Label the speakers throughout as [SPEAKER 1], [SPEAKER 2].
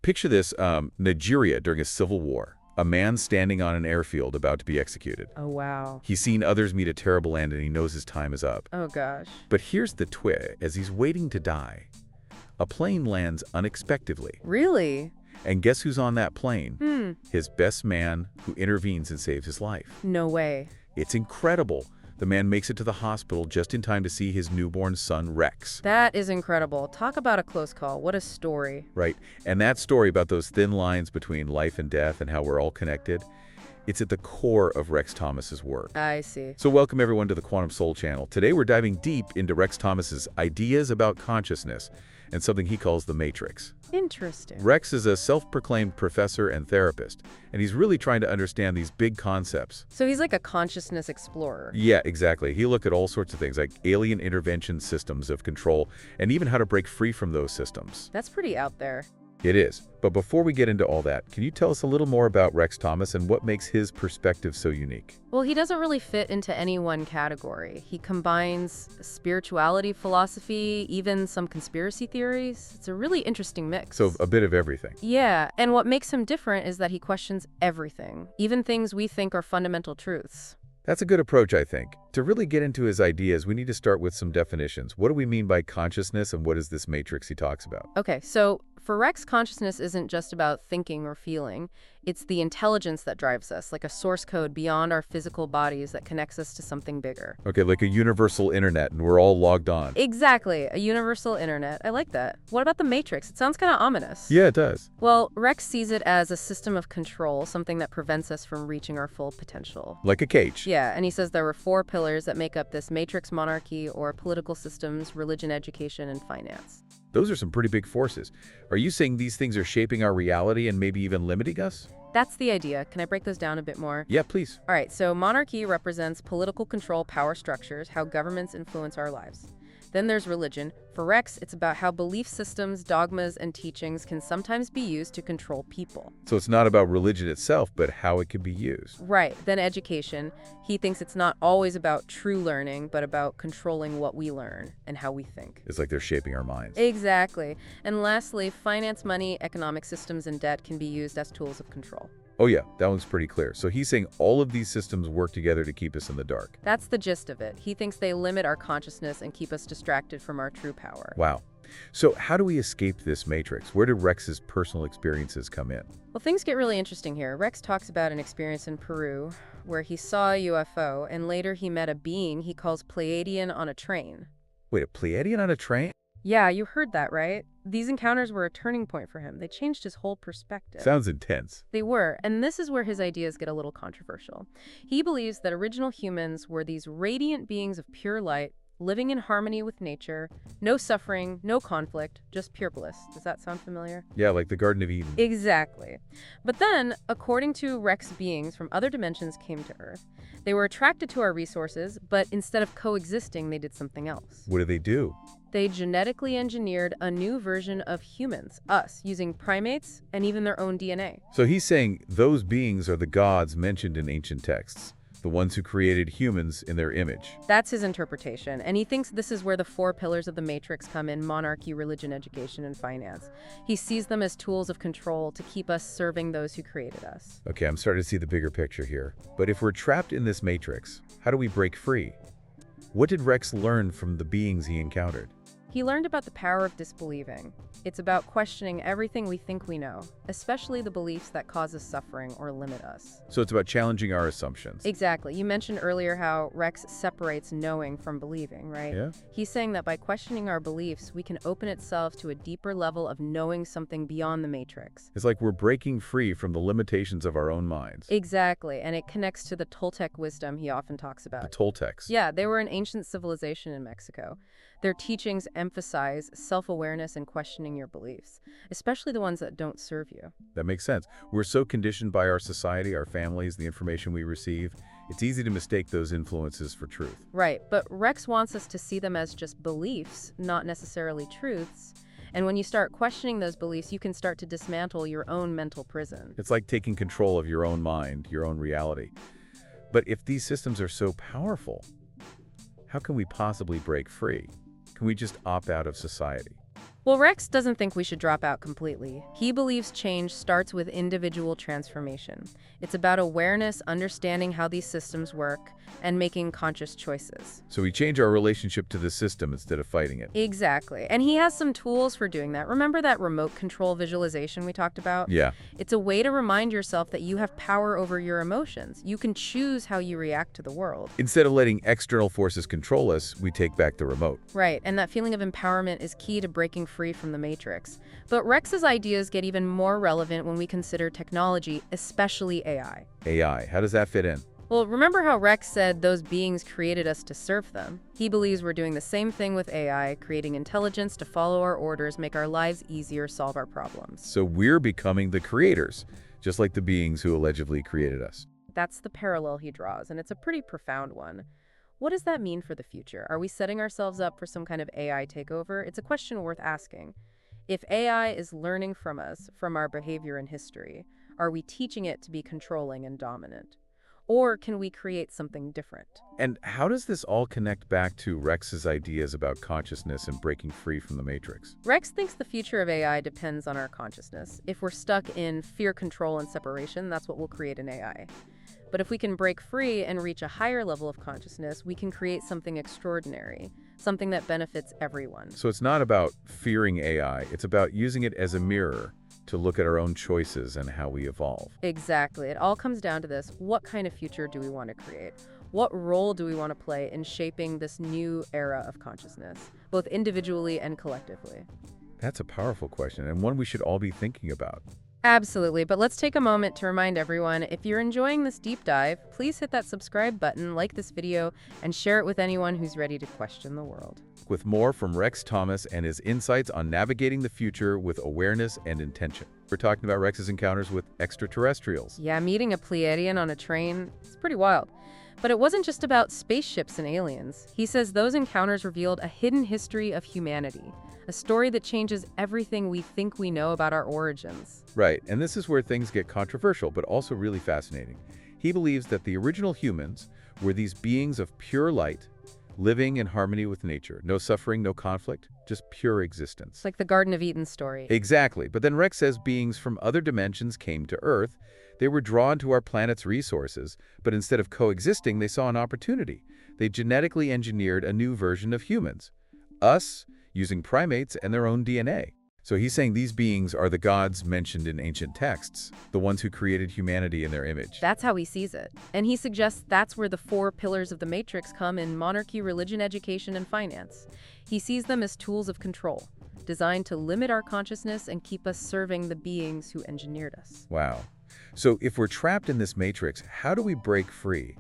[SPEAKER 1] Picture this, Nigeria during a civil war. A man standing on an airfield about to be executed.
[SPEAKER 2] Oh, wow.
[SPEAKER 1] He's seen others meet a terrible end and he knows his time is up.
[SPEAKER 2] Oh, gosh.
[SPEAKER 1] But here's the twist. As he's waiting to die, a plane lands unexpectedly.
[SPEAKER 2] Really?
[SPEAKER 1] And guess who's on that plane? His best man who intervenes and saves his life.
[SPEAKER 2] No way.
[SPEAKER 1] It's incredible. The man makes it to the hospital just in time to see his newborn son, Rex.
[SPEAKER 2] That is incredible. Talk about a close call. What a story.
[SPEAKER 1] Right. And that story about those thin lines between life and death and how we're all connected, it's at the core of Rex Thomas's work.
[SPEAKER 2] I see.
[SPEAKER 1] So welcome everyone to the Quantum Soul channel. Today we're diving deep into Rex Thomas's ideas about consciousness and something he calls the Matrix.
[SPEAKER 2] Interesting.
[SPEAKER 1] Rex is a self-proclaimed professor and therapist, and he's really trying to understand these big concepts.
[SPEAKER 2] So he's like a consciousness explorer.
[SPEAKER 1] Yeah, exactly. He looked at all sorts of things like alien intervention systems of control and even how to break free from those systems.
[SPEAKER 2] That's pretty out there.
[SPEAKER 1] It is. But before we get into all that, can you tell us a little more about Rex Thomas and what makes his perspective so unique?
[SPEAKER 2] Well, he doesn't really fit into any one category. He combines spirituality, philosophy, even some conspiracy theories. It's a really interesting mix.
[SPEAKER 1] So a bit of everything.
[SPEAKER 2] Yeah, and what makes him different is that he questions everything, even things we think are fundamental truths.
[SPEAKER 1] That's a good approach, I think. To really get into his ideas, we need to start with some definitions. What do we mean by consciousness and what is this matrix he talks about?
[SPEAKER 2] Okay, so for Rex, consciousness isn't just about thinking or feeling. It's the intelligence that drives us, like a source code beyond our physical bodies that connects us to something bigger.
[SPEAKER 1] Okay, like a universal internet and we're all logged on.
[SPEAKER 2] Exactly, a universal internet. I like that. What about the Matrix? It sounds kind of ominous.
[SPEAKER 1] Yeah, it does.
[SPEAKER 2] Well, Rex sees it as a system of control, something that prevents us from reaching our full potential.
[SPEAKER 1] Like a cage.
[SPEAKER 2] Yeah, and he says there were 4 pillars that make up this matrix: monarchy, or political systems, religion, education, and finance.
[SPEAKER 1] Those are some pretty big forces. Are you saying these things are shaping our reality and maybe even limiting us?
[SPEAKER 2] That's the idea. Can I break those down a bit more?
[SPEAKER 1] Yeah, please.
[SPEAKER 2] All right, so monarchy represents political control, power structures, how governments influence our lives. Then there's religion. For Rex, it's about how belief systems, dogmas, and teachings can sometimes be used to control people.
[SPEAKER 1] So it's not about religion itself, but how it can be used.
[SPEAKER 2] Right. Then education. He thinks it's not always about true learning, but about controlling what we learn and how we think.
[SPEAKER 1] It's like they're shaping our minds.
[SPEAKER 2] Exactly. And lastly, finance, money, economic systems, and debt can be used as tools of control.
[SPEAKER 1] Oh yeah, that one's pretty clear. So he's saying all of these systems work together to keep us in the dark.
[SPEAKER 2] That's the gist of it. He thinks they limit our consciousness and keep us distracted from our true power.
[SPEAKER 1] Wow. So how do we escape this matrix? Where do Rex's personal experiences come in?
[SPEAKER 2] Well, things get really interesting here. Rex talks about an experience in Peru where he saw a UFO, and later he met a being he calls Pleiadian on a train.
[SPEAKER 1] Wait, a Pleiadian on a train?
[SPEAKER 2] Yeah, you heard that, right? These encounters were a turning point for him. They changed his whole perspective.
[SPEAKER 1] Sounds intense.
[SPEAKER 2] They were, and this is where his ideas get a little controversial. He believes that original humans were these radiant beings of pure light, living in harmony with nature, no suffering, no conflict, just pure bliss. Does that sound familiar?
[SPEAKER 1] Yeah, like the Garden of Eden.
[SPEAKER 2] Exactly. But then, according to Rex, beings from other dimensions came to Earth. They were attracted to our resources, but instead of coexisting, they did something else.
[SPEAKER 1] What do they do?
[SPEAKER 2] They genetically engineered a new version of humans, us, using primates and even their own DNA.
[SPEAKER 1] So he's saying those beings are the gods mentioned in ancient texts, the ones who created humans in their image.
[SPEAKER 2] That's his interpretation, and he thinks this is where the 4 pillars of the Matrix come in: monarchy, religion, education, and finance. He sees them as tools of control to keep us serving those who created us.
[SPEAKER 1] Okay, I'm starting to see the bigger picture here. But if we're trapped in this matrix, how do we break free? What did Rex learn from the beings he encountered?
[SPEAKER 2] He learned about the power of disbelieving. It's about questioning everything we think we know, especially the beliefs that cause us suffering or limit us.
[SPEAKER 1] So it's about challenging our assumptions.
[SPEAKER 2] Exactly. You mentioned earlier how Rex separates knowing from believing, right?
[SPEAKER 1] Yeah.
[SPEAKER 2] He's saying that by questioning our beliefs, we can open itself to a deeper level of knowing something beyond the matrix.
[SPEAKER 1] It's like we're breaking free from the limitations of our own minds.
[SPEAKER 2] Exactly, and it connects to the Toltec wisdom he often talks
[SPEAKER 1] The
[SPEAKER 2] about.
[SPEAKER 1] Toltecs.
[SPEAKER 2] Yeah, they were an ancient civilization in Mexico. Their teachings emphasize self-awareness and questioning your beliefs, especially the ones that don't serve you.
[SPEAKER 1] That makes sense. We're so conditioned by our society, our families, the information we receive. It's easy to mistake those influences for truth.
[SPEAKER 2] Right, but Rex wants us to see them as just beliefs, not necessarily truths. And when you start questioning those beliefs, you can start to dismantle your own mental prison.
[SPEAKER 1] It's like taking control of your own mind, your own reality. But if these systems are so powerful, how can we possibly break free? Can we just opt out of society?
[SPEAKER 2] Well, Rex doesn't think we should drop out completely. He believes change starts with individual transformation. It's about awareness, understanding how these systems work, and making conscious choices.
[SPEAKER 1] So we change our relationship to the system instead of fighting it.
[SPEAKER 2] Exactly. And he has some tools for doing that. Remember that remote control visualization we talked about?
[SPEAKER 1] Yeah.
[SPEAKER 2] It's a way to remind yourself that you have power over your emotions. You can choose how you react to the world.
[SPEAKER 1] Instead of letting external forces control us, we take back the remote.
[SPEAKER 2] Right, and that feeling of empowerment is key to breaking free from the matrix. But Rex's ideas get even more relevant when we consider technology, especially AI.
[SPEAKER 1] AI, how does that fit in?
[SPEAKER 2] Well, remember how Rex said those beings created us to serve them? He believes we're doing the same thing with AI, creating intelligence to follow our orders, make our lives easier, solve our problems.
[SPEAKER 1] So we're becoming the creators, just like the beings who allegedly created us.
[SPEAKER 2] That's the parallel he draws, and it's a pretty profound one. What does that mean for the future? Are we setting ourselves up for some kind of AI takeover? It's a question worth asking. If AI is learning from us, from our behavior and history, are we teaching it to be controlling and dominant? Or can we create something different?
[SPEAKER 1] And how does this all connect back to Rex's ideas about consciousness and breaking free from the matrix?
[SPEAKER 2] Rex thinks the future of AI depends on our consciousness. If we're stuck in fear, control, and separation, that's what will create an AI. But if we can break free and reach a higher level of consciousness, we can create something extraordinary, something that benefits everyone.
[SPEAKER 1] So it's not about fearing AI, it's about using it as a mirror to look at our own choices and how we evolve.
[SPEAKER 2] Exactly. It all comes down to this. What kind of future do we want to create? What role do we want to play in shaping this new era of consciousness, both individually and collectively?
[SPEAKER 1] That's a powerful question, and one we should all be thinking about.
[SPEAKER 2] Absolutely, but let's take a moment to remind everyone, if you're enjoying this deep dive, please hit that subscribe button, like this video, and share it with anyone who's ready to question the world.
[SPEAKER 1] With more from Rex Thomas and his insights on navigating the future with awareness and intention. We're talking about Rex's encounters with extraterrestrials.
[SPEAKER 2] Yeah, meeting a Pleiadian on a train, it's pretty wild. But it wasn't just about spaceships and aliens. He says those encounters revealed a hidden history of humanity, a story that changes everything we think we know about our origins.
[SPEAKER 1] Right, and this is where things get controversial, but also really fascinating. He believes that the original humans were these beings of pure light, living in harmony with nature. No suffering, no conflict, just pure existence.
[SPEAKER 2] It's like the Garden of Eden story.
[SPEAKER 1] Exactly, but then Rex says beings from other dimensions came to Earth. They were drawn to our planet's resources, but instead of coexisting, they saw an opportunity. They genetically engineered a new version of humans. Us, using primates and their own DNA. So he's saying these beings are the gods mentioned in ancient texts, the ones who created humanity in their image.
[SPEAKER 2] That's how he sees it. And he suggests that's where the 4 pillars of the Matrix come in: monarchy, religion, education, and finance. He sees them as tools of control, designed to limit our consciousness and keep us serving the beings who engineered us.
[SPEAKER 1] Wow. So if we're trapped in this matrix, how do we break free?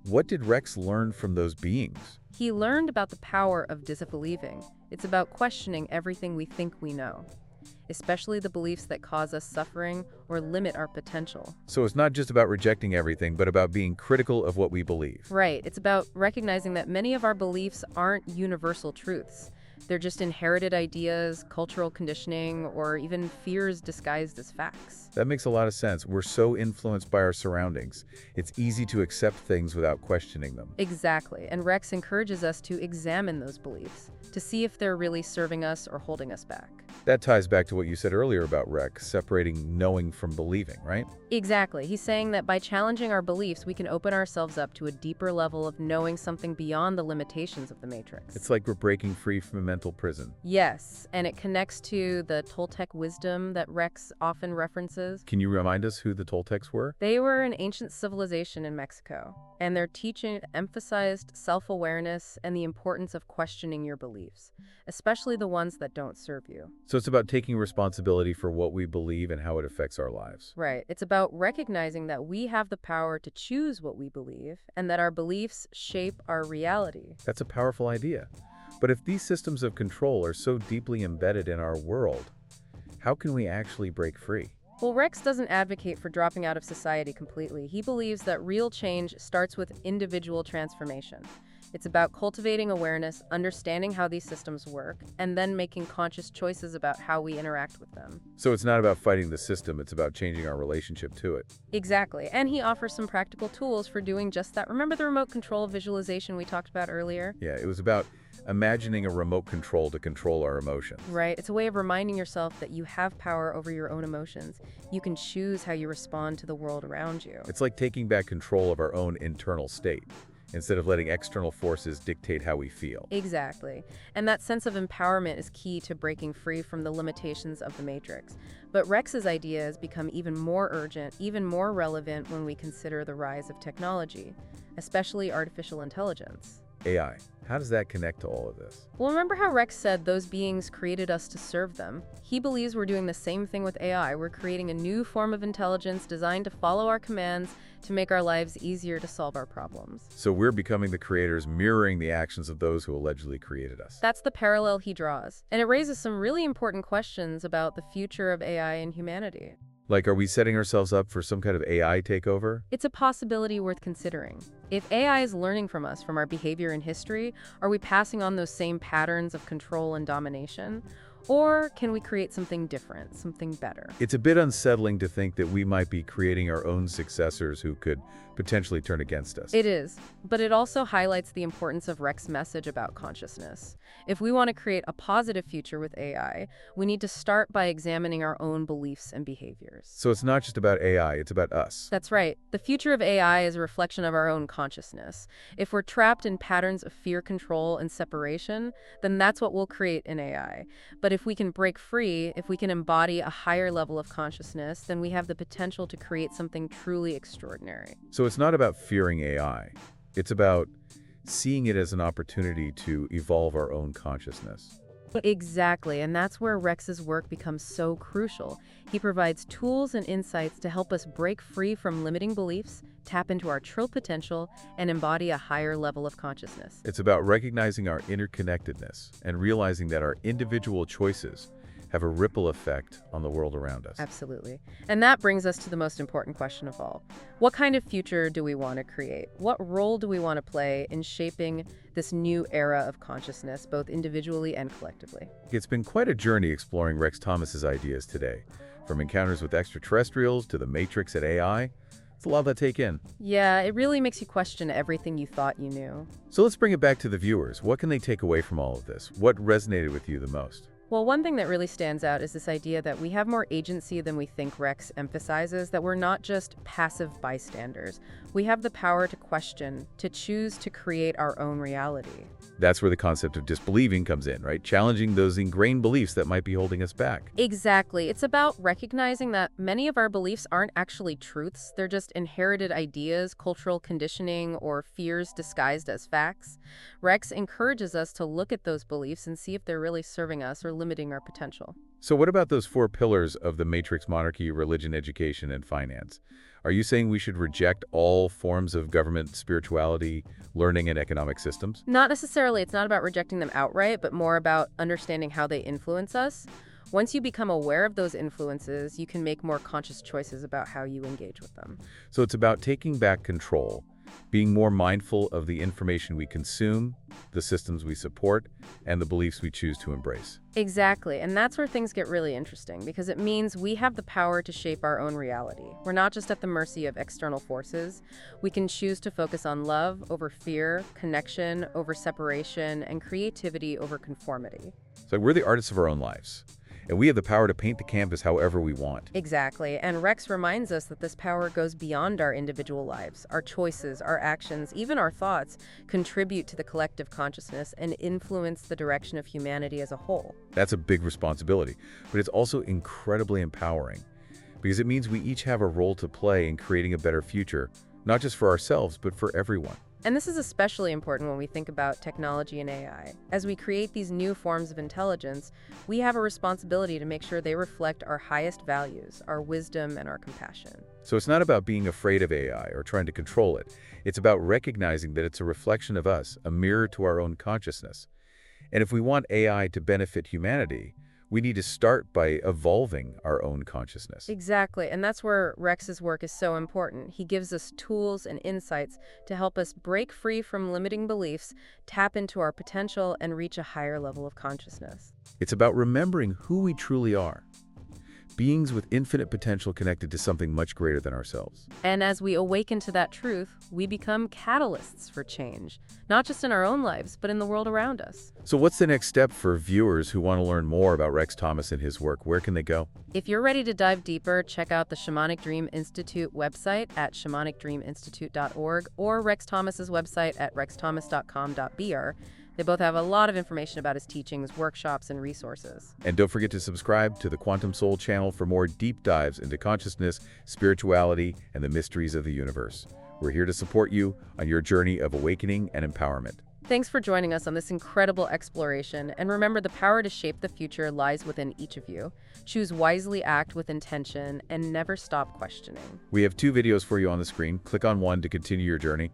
[SPEAKER 1] What did Rex learn from those beings?
[SPEAKER 2] He learned about the power of disbelieving. It's about questioning everything we think we know, especially the beliefs that cause us suffering or limit our potential.
[SPEAKER 1] So it's not just about rejecting everything, but about being critical of what we believe.
[SPEAKER 2] Right. It's about recognizing that many of our beliefs aren't universal truths. They're just inherited ideas, cultural conditioning, or even fears disguised as facts.
[SPEAKER 1] That makes a lot of sense. We're so influenced by our surroundings. It's easy to accept things without questioning them.
[SPEAKER 2] Exactly. And Rex encourages us to examine those beliefs, to see if they're really serving us or holding us back.
[SPEAKER 1] That ties back to what you said earlier about Rex, separating knowing from believing, right?
[SPEAKER 2] Exactly. He's saying that by challenging our beliefs, we can open ourselves up to a deeper level of knowing something beyond the limitations of the Matrix.
[SPEAKER 1] It's like we're breaking free from a mental prison.
[SPEAKER 2] Yes, and it connects to the Toltec wisdom that Rex often references.
[SPEAKER 1] Can you remind us who the Toltecs were?
[SPEAKER 2] They were an ancient civilization in Mexico, and their teaching emphasized self-awareness and the importance of questioning your beliefs, especially the ones that don't serve you.
[SPEAKER 1] So it's about taking responsibility for what we believe and how it affects our lives.
[SPEAKER 2] Right. It's about recognizing that we have the power to choose what we believe, and that our beliefs shape our reality.
[SPEAKER 1] That's a powerful idea. But if these systems of control are so deeply embedded in our world, how can we actually break free?
[SPEAKER 2] Well, Rex doesn't advocate for dropping out of society completely. He believes that real change starts with individual transformation. It's about cultivating awareness, understanding how these systems work, and then making conscious choices about how we interact with them.
[SPEAKER 1] So it's not about fighting the system, it's about changing our relationship to it.
[SPEAKER 2] Exactly. And he offers some practical tools for doing just that. Remember the remote control visualization we talked about earlier?
[SPEAKER 1] Yeah, it was about imagining a remote control to control our emotions.
[SPEAKER 2] Right? It's a way of reminding yourself that you have power over your own emotions. You can choose how you respond to the world around you.
[SPEAKER 1] It's like taking back control of our own internal state, instead of letting external forces dictate how we feel.
[SPEAKER 2] Exactly. And that sense of empowerment is key to breaking free from the limitations of the Matrix. But Rex's ideas become even more urgent, even more relevant when we consider the rise of technology, especially artificial intelligence.
[SPEAKER 1] AI, how does that connect to all of this?
[SPEAKER 2] Well, remember how Rex said those beings created us to serve them? He believes we're doing the same thing with AI. We're creating a new form of intelligence designed to follow our commands to make our lives easier to solve our problems.
[SPEAKER 1] So we're becoming the creators, mirroring the actions of those who allegedly created us.
[SPEAKER 2] That's the parallel he draws. And it raises some really important questions about the future of AI and humanity.
[SPEAKER 1] Like, are we setting ourselves up for some kind of AI takeover?
[SPEAKER 2] It's a possibility worth considering. If AI is learning from us, from our behavior and history, are we passing on those same patterns of control and domination? Or can we create something different, something better?
[SPEAKER 1] It's a bit unsettling to think that we might be creating our own successors who could potentially turn against us.
[SPEAKER 2] It is, but it also highlights the importance of Rex's message about consciousness. If we want to create a positive future with AI, we need to start by examining our own beliefs and behaviors.
[SPEAKER 1] So it's not just about AI, it's about us.
[SPEAKER 2] That's right. The future of AI is a reflection of our own consciousness. If we're trapped in patterns of fear, control, and separation, then that's what we'll create in AI. But if we can break free, if we can embody a higher level of consciousness, then we have the potential to create something truly extraordinary.
[SPEAKER 1] So it's not about fearing AI. It's about seeing it as an opportunity to evolve our own consciousness.
[SPEAKER 2] Exactly, and that's where Rex's work becomes so crucial. He provides tools and insights to help us break free from limiting beliefs, tap into our true potential, and embody a higher level of consciousness.
[SPEAKER 1] It's about recognizing our interconnectedness and realizing that our individual choices have a ripple effect on the world around us.
[SPEAKER 2] Absolutely. And that brings us to the most important question of all. What kind of future do we want to create? What role do we want to play in shaping this new era of consciousness, both individually and collectively?
[SPEAKER 1] It's been quite a journey exploring Rex Thomas's ideas today, from encounters with extraterrestrials to the Matrix at AI. It's a lot to take in.
[SPEAKER 2] Yeah, it really makes you question everything you thought you knew.
[SPEAKER 1] So let's bring it back to the viewers. What can they take away from all of this? What resonated with you the most?
[SPEAKER 2] Well, one thing that really stands out is this idea that we have more agency than we think. Rex emphasizes that we're not just passive bystanders. We have the power to question, to choose to create our own reality.
[SPEAKER 1] That's where the concept of disbelieving comes in, right? Challenging those ingrained beliefs that might be holding us back.
[SPEAKER 2] Exactly. It's about recognizing that many of our beliefs aren't actually truths. They're just inherited ideas, cultural conditioning, or fears disguised as facts. Rex encourages us to look at those beliefs and see if they're really serving us or limiting our potential.
[SPEAKER 1] So what about those 4 pillars of the Matrix: monarchy, religion, education, and finance? Are you saying we should reject all forms of government, spirituality, learning, and economic systems?
[SPEAKER 2] Not necessarily. It's not about rejecting them outright, but more about understanding how they influence us. Once you become aware of those influences, you can make more conscious choices about how you engage with them.
[SPEAKER 1] So it's about taking back control, being more mindful of the information we consume, the systems we support, and the beliefs we choose to embrace.
[SPEAKER 2] Exactly, and that's where things get really interesting, because it means we have the power to shape our own reality. We're not just at the mercy of external forces. We can choose to focus on love over fear, connection over separation, and creativity over conformity.
[SPEAKER 1] So we're the artists of our own lives, and we have the power to paint the canvas however we want.
[SPEAKER 2] Exactly, and Rex reminds us that this power goes beyond our individual lives. Our choices, our actions, even our thoughts contribute to the collective consciousness and influence the direction of humanity as a whole.
[SPEAKER 1] That's a big responsibility, but it's also incredibly empowering, because it means we each have a role to play in creating a better future, not just for ourselves, but for everyone.
[SPEAKER 2] And this is especially important when we think about technology and AI. As we create these new forms of intelligence, we have a responsibility to make sure they reflect our highest values, our wisdom, and our compassion.
[SPEAKER 1] So it's not about being afraid of AI or trying to control it. It's about recognizing that it's a reflection of us, a mirror to our own consciousness. And if we want AI to benefit humanity, we need to start by evolving our own consciousness.
[SPEAKER 2] Exactly, and that's where Rex's work is so important. He gives us tools and insights to help us break free from limiting beliefs, tap into our potential, and reach a higher level of consciousness.
[SPEAKER 1] It's about remembering who we truly are, beings with infinite potential connected to something much greater than ourselves.
[SPEAKER 2] And as we awaken to that truth, we become catalysts for change, not just in our own lives, but in the world around us.
[SPEAKER 1] So what's the next step for viewers who want to learn more about Rex Thomas and his work? Where can they go?
[SPEAKER 2] If you're ready to dive deeper, check out the Shamanic Dream Institute website at shamanicdreaminstitute.org or Rex Thomas's website at rexthomas.com.br. They both have a lot of information about his teachings, workshops, and resources.
[SPEAKER 1] And don't forget to subscribe to the Quantum Soul channel for more deep dives into consciousness, spirituality, and the mysteries of the universe. We're here to support you on your journey of awakening and empowerment.
[SPEAKER 2] Thanks for joining us on this incredible exploration, and remember, the power to shape the future lies within each of you. Choose wisely, act with intention, and never stop questioning.
[SPEAKER 1] We have 2 videos for you on the screen. Click on one to continue your journey.